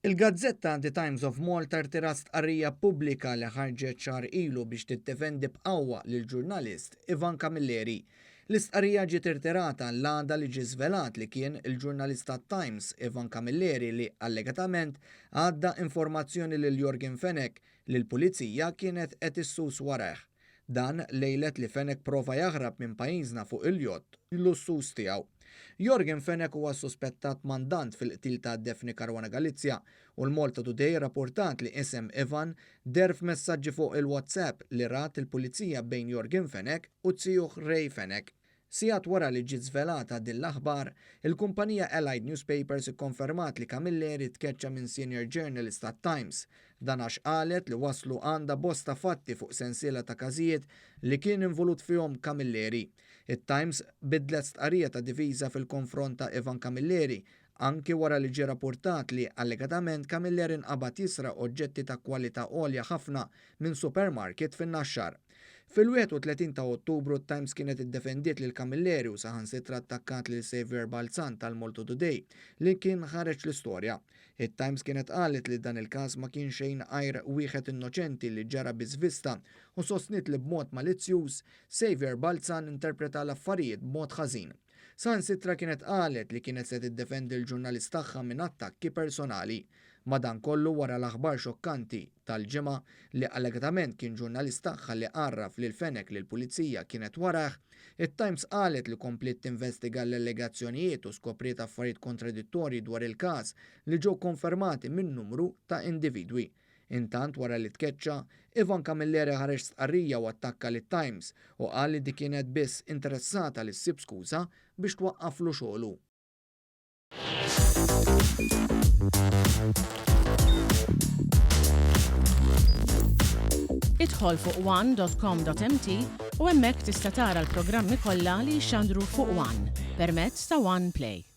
Il-Gazzetta The Times of Malta rtira stqarrija pubblika li ħarġet xahar ilu biex tiddefendi b'qawwa lill-ġurnalist Ivan Camilleri. L-istqarrija ġiet irtirata l-għada li ġie żvelat li kien il-ġurnalista Times Ivan Camilleri li allegatament għadda informazzjoni lil Jorgen Fenech li l-pulizija kienet qed issus warah. Dan lejlet li Fenech prova jaħrab minn pajjiżna fuq il-jott l-ussus tiegħu. Jorgen Fenech huwa suspettat mandant fil-qtil ta' Daphne Caruana Galizia u l-Malta Today rapportat li isem Ivan der f'messaġġi fuq il-WhatsApp li rat il-pulizija bejn Jorgen Fenech u tzieħu Ray Fenech. Sigħat wara li ġiet żvelata din l-aħbar, il-kumpanija Allied Newspapers ikkonfermat li Camilleri tkeċċa minn senior journalist tat-Times. Dan għax qalet li waslu għandha bosta fatti fuq sensiela ta' każijiet li kien involut fihom Camilleri. It-Times bidlet stqarrija ta' diviża fil-konfront ta' Ivan Camilleri anki wara li ġie rapportat li allegatament Camilleri nqabad jisra oġġetti ta' kwalità għolja ħafna minn supermarket fin-Naxxar. Fil-31 ta' Ottubru t-Times kienet iddefendiet lil Camilleri u saħansitra attakkat lil Xavier Balzan tal-Malta Today li kien ħareġ l-istorja. It-Times kienet qalet li dan il-każ ma kien xejn għajr wieħed innoċenti li ġara biżvista u sostnit li b'mod malizzjuż Xavier Balzan interpreta l-affarijiet b'mod ħażin. Saħansitra kienet qalet li kienet se tiddefendi l-ġurnalist tagħha minn attakki personali. Madankollu wara l-aħbar xokkanti tal-ġimgħa li allegatament kien ġurnalist tagħha li qarraf lil Fenech li l-pulizija kienet warah, it-Times qalet li komplet tinvestiga l-allegazzjonijiet u skopriet affarijiet kontradittorji dwar il-każ li ġew konfermati minn numru ta' individwi. Intant wara li tkeċċa, Ivan Camilleri ħareġ stqarrija u attakka lit-Times u qal li dik kienet biss interessata li ssib skuża biex twaqqaflu xogħlu. Idħol fuq one.com.mt u hemmhekk tista' tara l-programmi kollha li jxandru fuq One permezz ta' One Play.